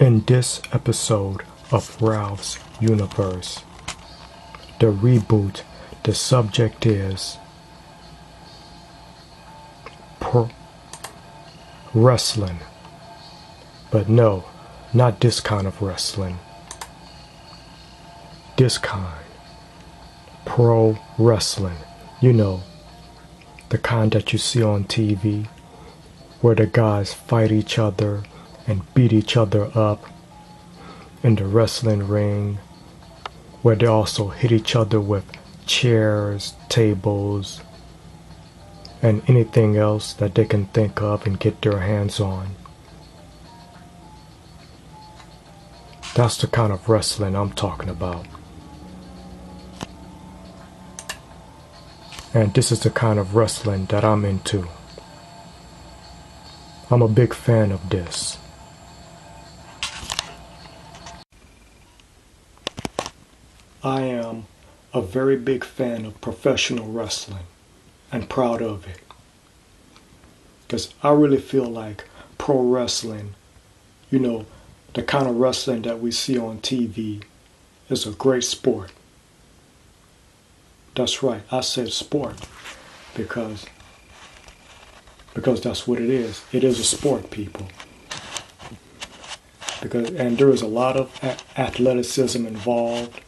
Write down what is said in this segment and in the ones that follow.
In this episode of Ralph's Universe, the reboot, the subject is pro wrestling. But no, not this kind of wrestling. This kind. Pro wrestling. You know, the kind that you see on TV, where the guys fight each other and beat each other up in the wrestling ring, where they also hit each other with chairs, tables, and anything else that they can think of and get their hands on. That's the kind of wrestling I'm talking about. And this is the kind of wrestling that I'm into. I'm a big fan of this. I am a very big fan of professional wrestling and proud of it. Because I really feel like pro wrestling, you know, the kind of wrestling that we see on TV is a great sport. That's right, I said sport because that's what it is. It is a sport, people. And there is a lot of athleticism involved.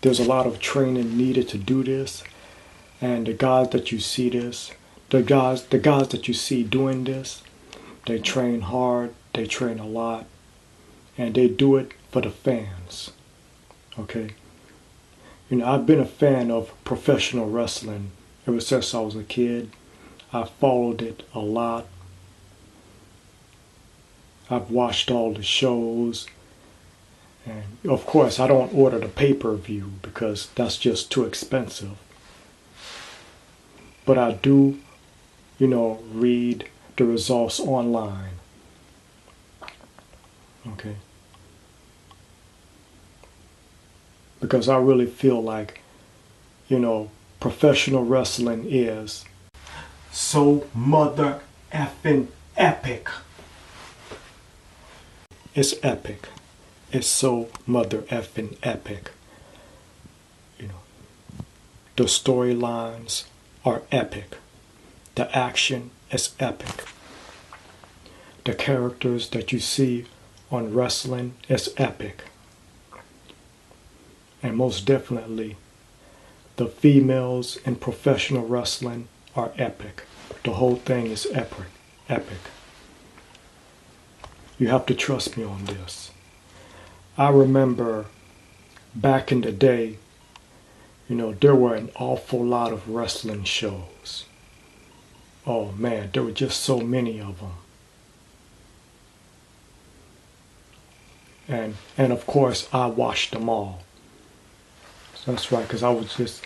There's a lot of training needed to do this, and the guys that you see that you see doing this, they train hard, they train a lot, and they do it for the fans. Okay? You know, I've been a fan of professional wrestling ever since I was a kid. I followed it a lot. I've watched all the shows. And of course, I don't order the pay-per-view because that's just too expensive. But I do, read the results online. Okay. Because I really feel like, professional wrestling is so mother effing epic. It's epic. It's so mother effing epic. The storylines are epic. The action is epic. The characters that you see on wrestling is epic. And most definitely, the females in professional wrestling are epic. The whole thing is epic. Epic. You have to trust me on this. I remember back in the day, there were an awful lot of wrestling shows. Oh man, there were just so many of them. And of course, I watched them all. So that's right, because I was just,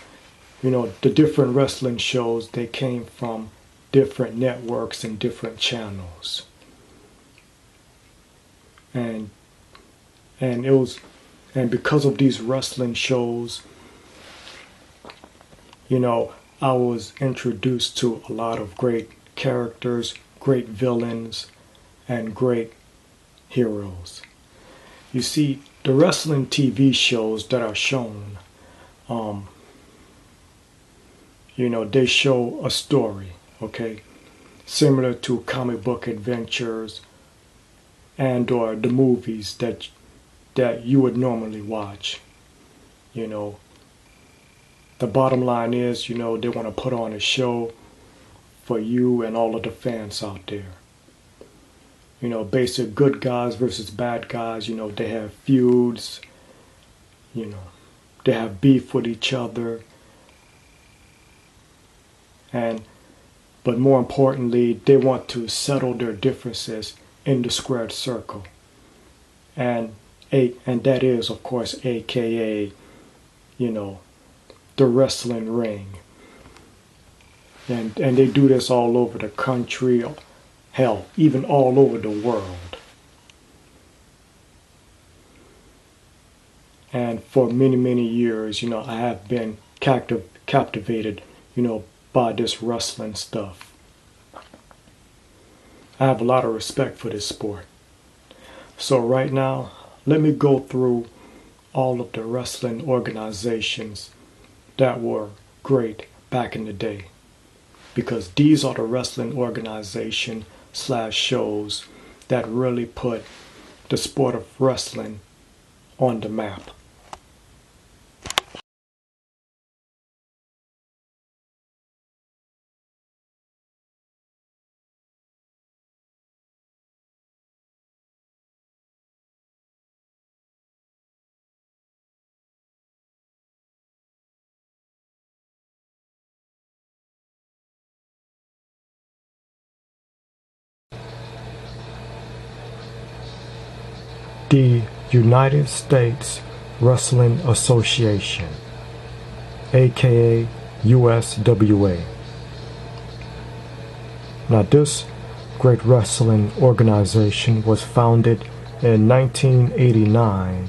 the different wrestling shows, they came from different networks and different channels. And because of these wrestling shows, I was introduced to a lot of great characters, great villains, and great heroes. You see, the wrestling TV shows that are shown, they show a story, okay? Similar to comic book adventures and or the movies that you would normally watch. The bottom line is, they want to put on a show for you and all of the fans out there. Basic good guys versus bad guys, they have feuds, they have beef with each other. But more importantly, they want to settle their differences in the squared circle. And that is, of course, AKA, the wrestling ring. And they do this all over the country, hell, even all over the world. And for many, many years, I have been captivated, by this wrestling stuff. I have a lot of respect for this sport. So right now, let me go through all of the wrestling organizations that were great back in the day. Because these are the wrestling organization / shows that really put the sport of wrestling on the map. The United States Wrestling Association, aka USWA. Now this great wrestling organization was founded in 1989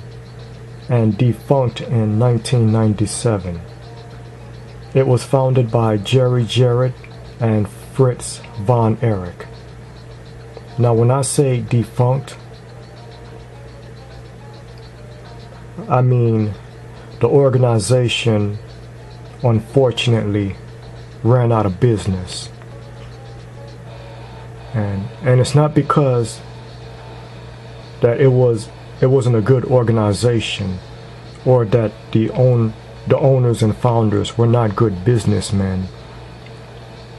and defunct in 1997. It was founded by Jerry Jarrett and Fritz von Erich. Now when I say defunct, I mean the organization unfortunately ran out of business. And it's not because that it wasn't a good organization, or that the owners and founders were not good businessmen,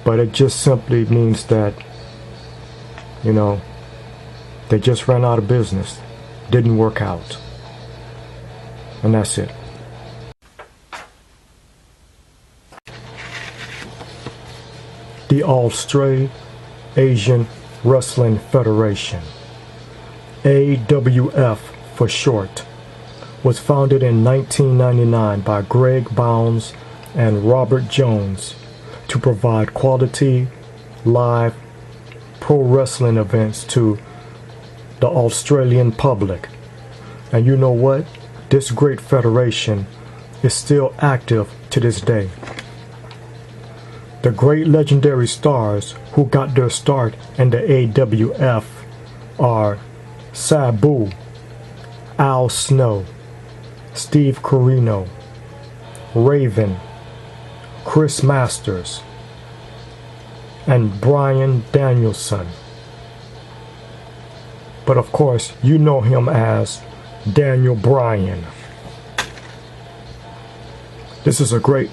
but it just simply means that, you know, they just ran out of business, didn't work out, and that's it. The Australasian Wrestling Federation, AWF for short, was founded in 1999 by Greg Bounds and Robert Jones to provide quality live pro wrestling events to the Australian public. And you know what? This great federation is still active to this day. The great legendary stars who got their start in the AWF are Sabu, Al Snow, Steve Corino, Raven, Chris Masters, and Brian Danielson. But of course, you know him as Daniel Bryan. This is a great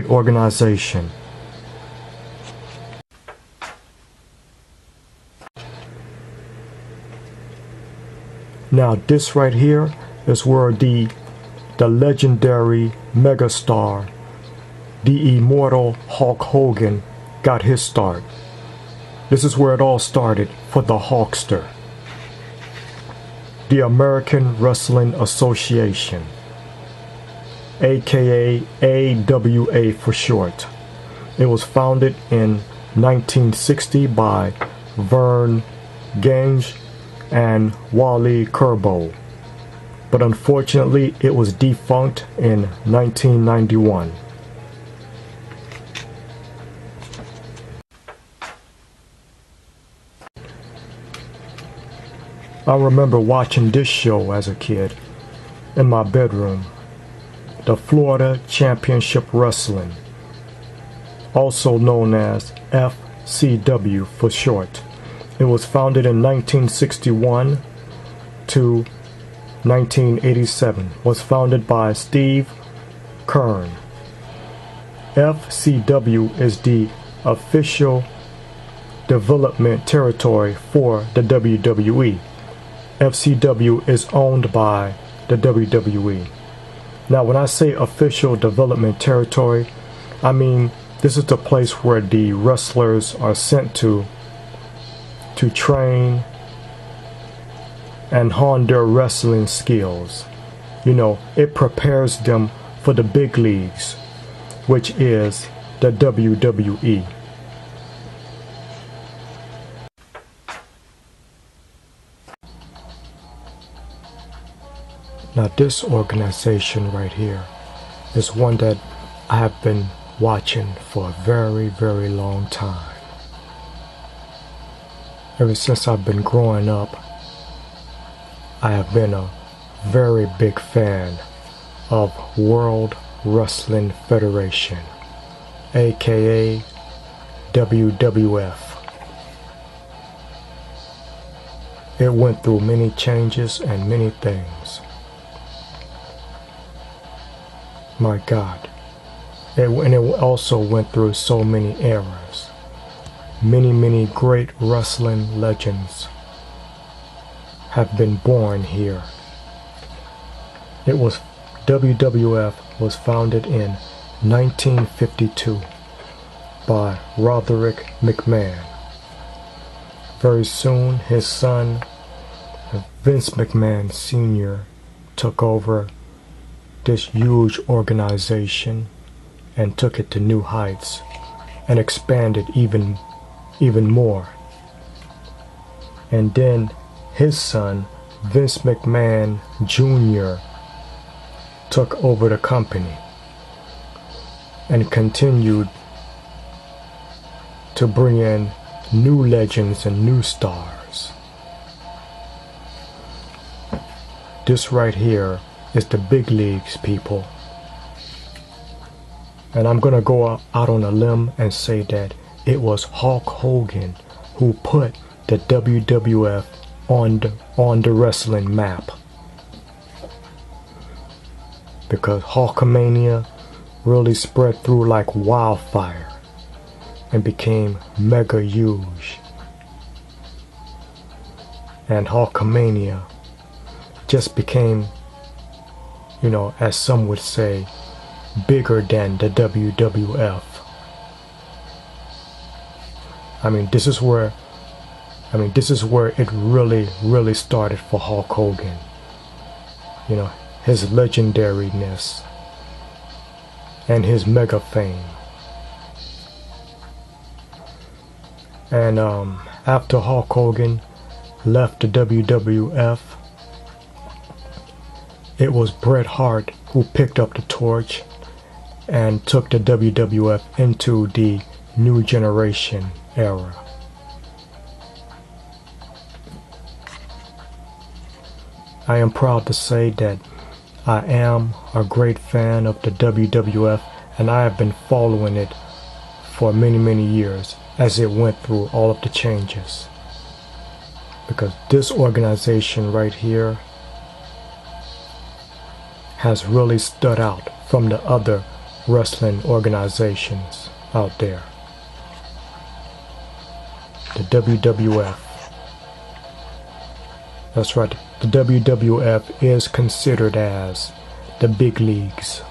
organization. Now this right here is where the legendary megastar, the immortal Hulk Hogan, got his start. This is where it all started for the Hulkster. The American Wrestling Association, aka AWA for short. It was founded in 1960 by Vern Gange and Wally Kerbo, but unfortunately it was defunct in 1991. I remember watching this show as a kid in my bedroom, the Florida Championship Wrestling, also known as FCW for short. It was founded in 1961 to 1987. Was founded by Steve Kern. FCW is the official development territory for the WWE. FCW is owned by the WWE. Now, when I say official development territory, I mean this is the place where the wrestlers are sent to train and hone their wrestling skills. You know, it prepares them for the big leagues, which is the WWE. Now this organization right here is one that I have been watching for a very, very long time. Ever since I've been growing up, I have been a very big fan of World Wrestling Federation, aka WWF. It went through many changes and many things. My God. And it also went through so many eras. Many great wrestling legends have been born here. WWF was founded in 1952 by Roderick McMahon. Very soon his son, Vince McMahon Sr., took over this huge organization and took it to new heights and expanded even more. And then his son, Vince McMahon Jr., took over the company and continued to bring in new legends and new stars. This right here is the big leagues, people. And I'm gonna go out on a limb and say that it was Hulk Hogan who put the WWF on the wrestling map. Because Hulkamania really spread through like wildfire and became mega huge. And Hulkamania just became, as some would say, bigger than the WWF. This is where it really started for Hulk Hogan. His legendariness and his mega fame. And after Hulk Hogan left the WWF, it was Bret Hart who picked up the torch and took the WWF into the new generation era. I am proud to say that I am a great fan of the WWF, and I have been following it for many years as it went through all of the changes. Because this organization right here has really stood out from the other wrestling organizations out there. The WWF. That's right, the WWF is considered as the big leagues.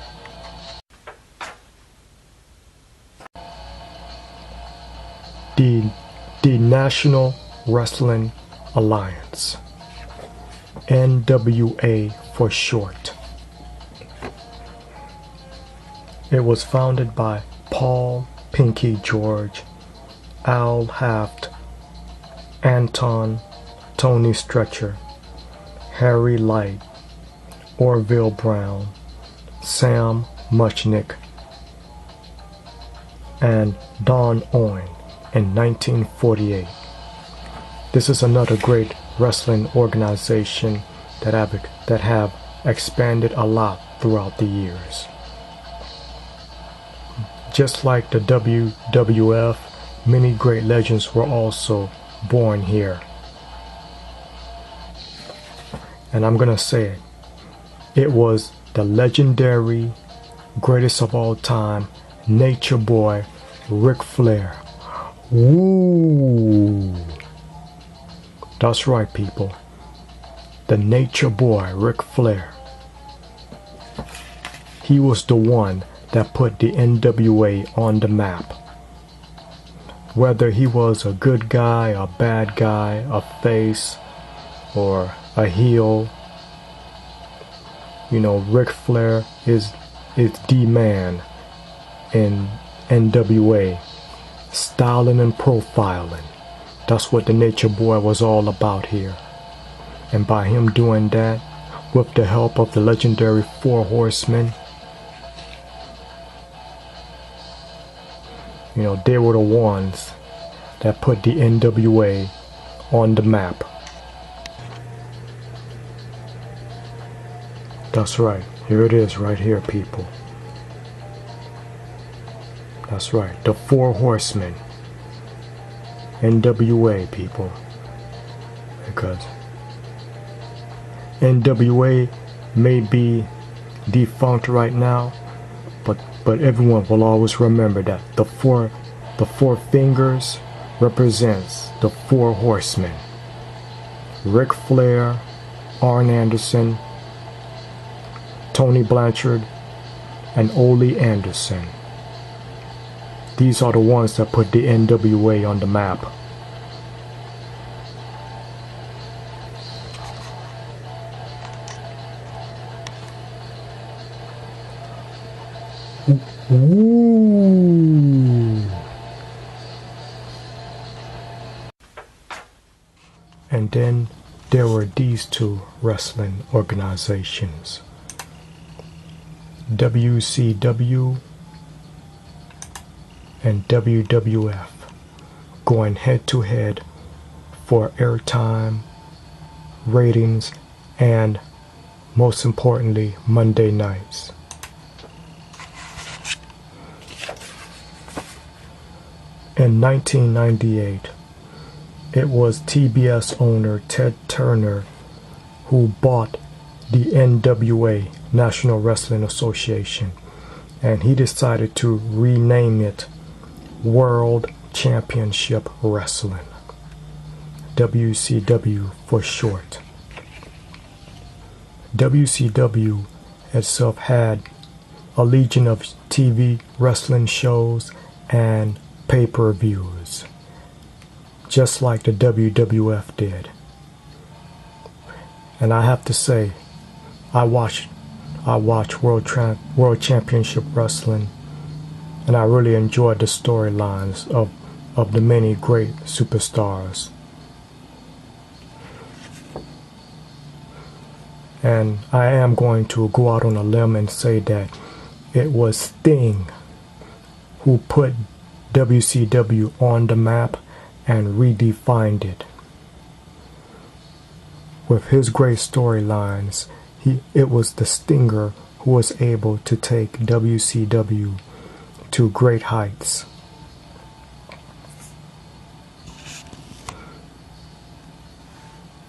The National Wrestling Alliance, NWA for short. It was founded by Paul Pinky George, Al Haft, Anton Tony Stretcher, Harry Light, Orville Brown, Sam Muchnick, and Don Owen in 1948. This is another great wrestling organization that have expanded a lot throughout the years. Just like the WWF, many great legends were also born here. And I'm gonna say it. It was the legendary, greatest of all time, Nature Boy, Ric Flair. Woo! That's right, people. The Nature Boy, Ric Flair. He was the one that put the NWA on the map. Whether he was a good guy, a bad guy, a face, or a heel, Ric Flair is the man in NWA. Styling and profiling. That's what the Nature Boy was all about here. And by him doing that, with the help of the legendary Four Horsemen, they were the ones that put the NWA on the map. That's right. Here it is right here, people. That's right. The Four Horsemen. NWA, people. Because NWA may be defunct right now, but everyone will always remember that the four fingers represents the Four Horsemen. Ric Flair, Arn Anderson, Tony Blanchard, and Ole Anderson. These are the ones that put the NWA on the map. Ooh. And then there were these two wrestling organizations, WCW and WWF, going head to head for airtime, ratings, and most importantly, Monday nights. In 1998, it was TBS owner Ted Turner who bought the NWA, National Wrestling Association, and he decided to rename it World Championship Wrestling, WCW for short. WCW itself had a legion of TV wrestling shows and pay-per-views, just like the WWF did. And I have to say, I watch World Championship Wrestling, and I really enjoyed the storylines of the many great superstars. And I am going to go out on a limb and say that it was Sting who put WCW on the map and redefined it. With his great storylines, it was the Stinger who was able to take WCW to great heights.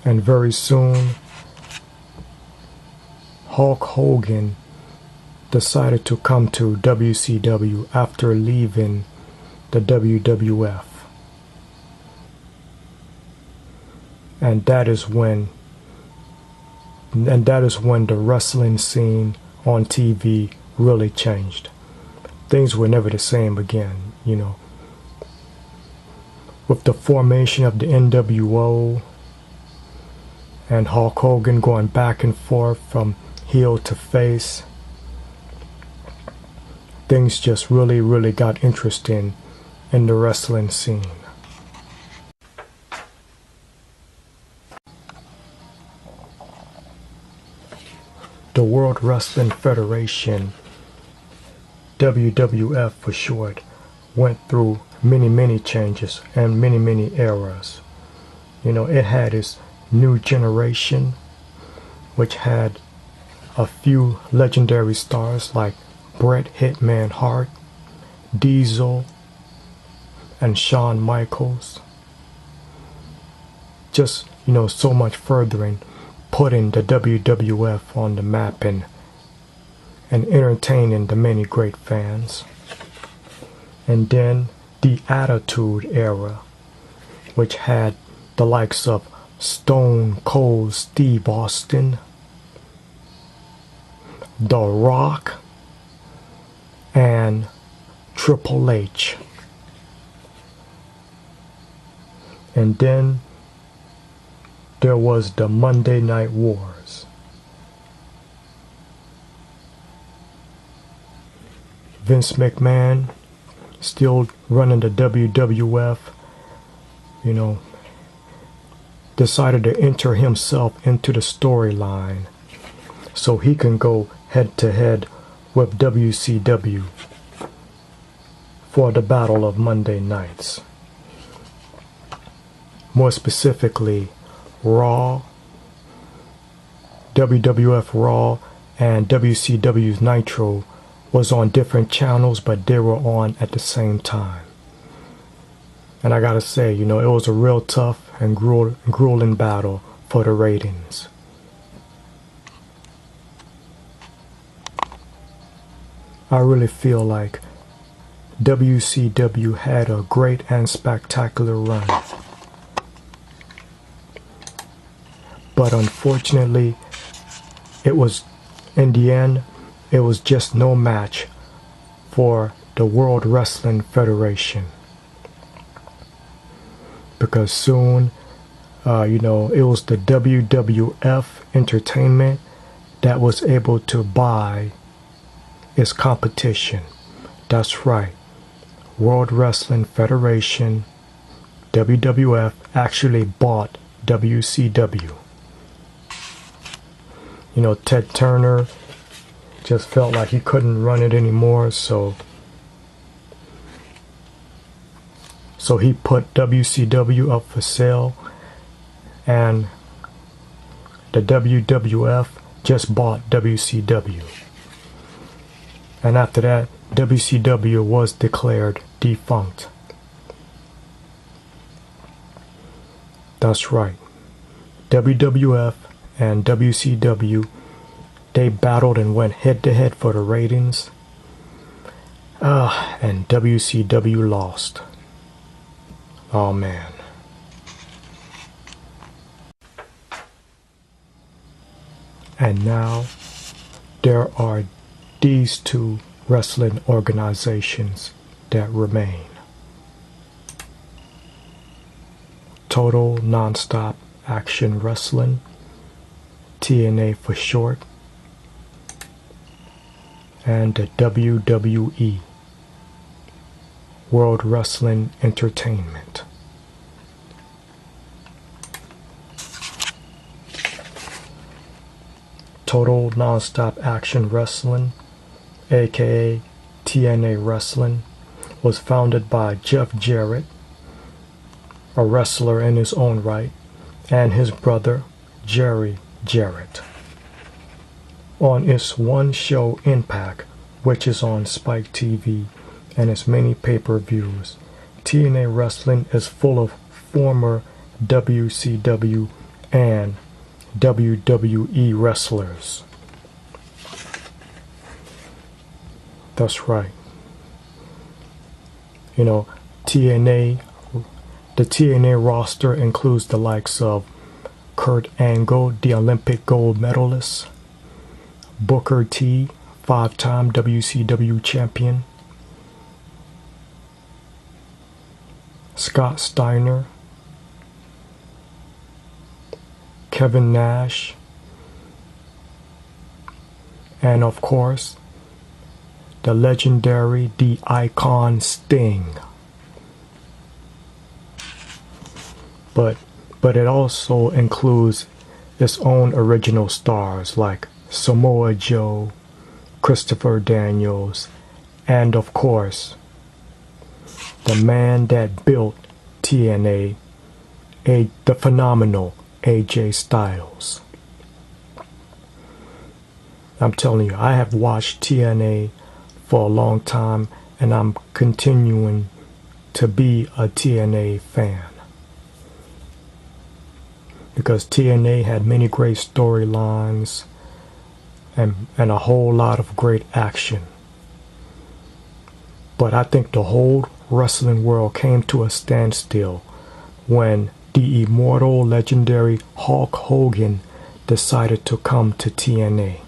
And very soon, Hulk Hogan decided to come to WCW after leaving the WWF. And that is when the wrestling scene on TV really changed. Things were never the same again, you know. With the formation of the NWO and Hulk Hogan going back and forth from heel to face, things just really got interesting in the wrestling scene. The World Wrestling Federation, WWF for short, went through many changes and many eras. You know, it had its new generation, which had a few legendary stars like Bret Hitman Hart, Diesel, and Shawn Michaels. Just, you know, so much furthering putting the WWF on the map and entertaining the many great fans. And then the Attitude Era, which had the likes of Stone Cold Steve Austin, The Rock, and Triple H. And then there was the Monday Night Wars. Vince McMahon, still running the WWF, you know, decided to enter himself into the storyline so he can go head to head with WCW for the Battle of Monday Nights. more specifically Raw, WWF Raw, and WCW's Nitro was on different channels, but they were on at the same time. And I gotta say, it was a real tough and grueling battle for the ratings. I really feel like WCW had a great and spectacular run. But unfortunately, in the end, it was just no match for the World Wrestling Federation. Because soon, it was the WWF Entertainment that was able to buy its competition. That's right. World Wrestling Federation, WWF, actually bought WCW. Ted Turner just felt like he couldn't run it anymore, so he put WCW up for sale, and the WWF just bought WCW. And after that, WCW was declared defunct. That's right. WWF and WCW, they battled and went head-to-head for the ratings. And WCW lost. Oh, man. And now, there are these two wrestling organizations that remain. Total Nonstop Action Wrestling, TNA for short, and the WWE, World Wrestling Entertainment. Total Nonstop Action Wrestling, aka TNA Wrestling, was founded by Jeff Jarrett, a wrestler in his own right, and his brother Jerry Jarrett. On its one show Impact, which is on Spike TV, and its many pay-per-views, TNA Wrestling is full of former WCW and WWE wrestlers. That's right. TNA, the TNA roster includes the likes of Kurt Angle, the Olympic gold medalist, Booker T, 5-time WCW champion, Scott Steiner, Kevin Nash, and of course, the legendary, the icon Sting. But it also includes its own original stars like Samoa Joe, Christopher Daniels, and of course, the man that built TNA, the phenomenal AJ Styles. I'm telling you, I have watched TNA for a long time, and I'm continuing to be a TNA fan. Because TNA had many great storylines and a whole lot of great action. But I think the whole wrestling world came to a standstill when the immortal, legendary Hulk Hogan decided to come to TNA.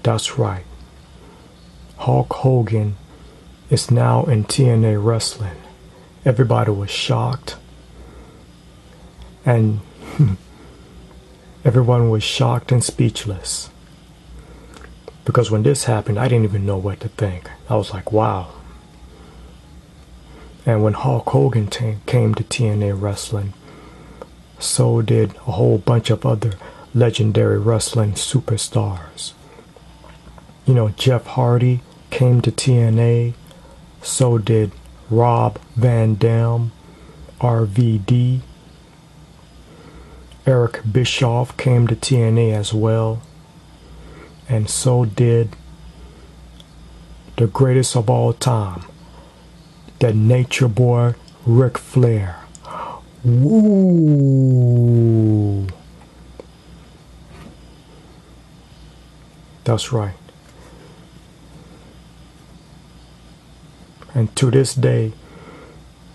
That's right. Hulk Hogan is now in TNA Wrestling. Everybody was shocked. And everyone was shocked and speechless. Because when this happened, I didn't even know what to think. I was like, wow. And when Hulk Hogan came to TNA Wrestling, so did a whole bunch of other legendary wrestling superstars. Jeff Hardy came to TNA, so did Rob Van Dam, RVD, Eric Bischoff came to TNA as well, and so did the greatest of all time, the Nature Boy Ric Flair. Woo! That's right. And to this day,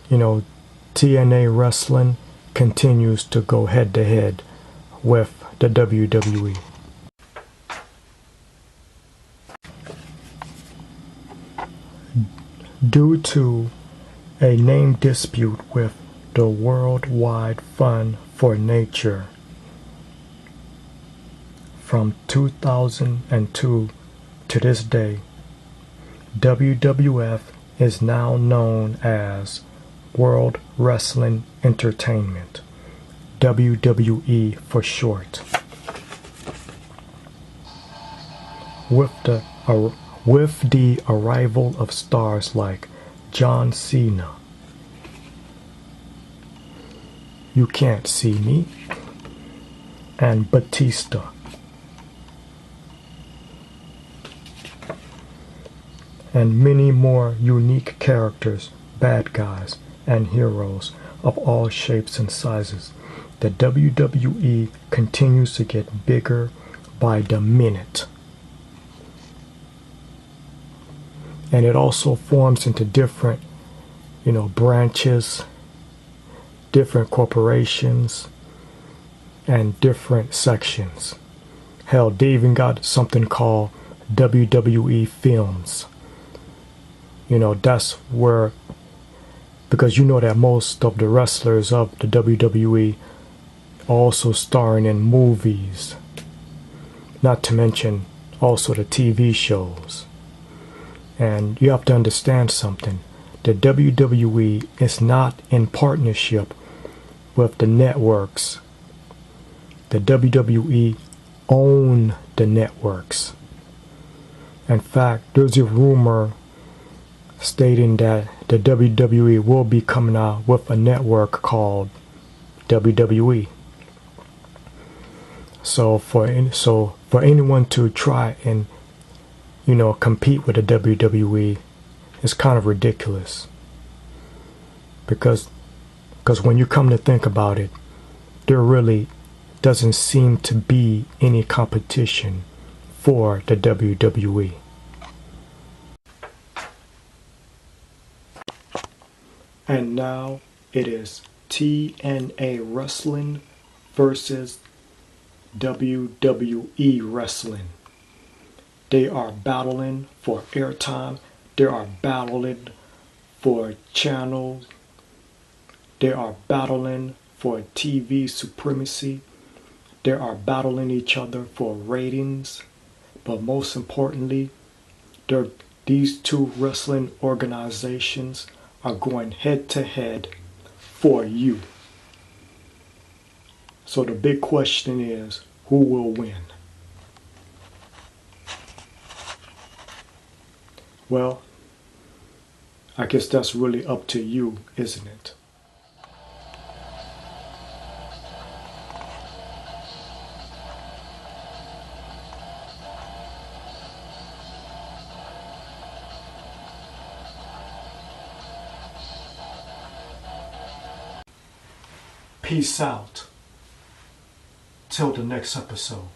TNA Wrestling continues to go head to head with the WWE. Due to a name dispute with the Worldwide Fund for Nature from 2002 to this day, WWF is now known as World Wrestling Entertainment, WWE for short. With the arrival of stars like John Cena, You Can't See Me, and Batista, and many more unique characters, bad guys, and heroes of all shapes and sizes, the WWE continues to get bigger by the minute. And it also forms into different, branches, different corporations, and different sections. Hell, they even got something called WWE Films. That's where, because that most of the wrestlers of the WWE also starring in movies, not to mention also the TV shows. And you have to understand something. The WWE is not in partnership with the networks. The WWE own the networks. In fact, there's a rumor stating that the WWE will be coming out with a network called WWE. So for anyone to try and compete with the WWE is kind of ridiculous, because when you come to think about it, there really doesn't seem to be any competition for the WWE. And now it is TNA Wrestling versus WWE Wrestling. They are battling for airtime. They are battling for channels. They are battling for TV supremacy. They are battling each other for ratings. But most importantly, these two wrestling organizations are going head to head for you. So the big question is, who will win? Well, I guess that's really up to you, isn't it? Peace out. Till the next episode.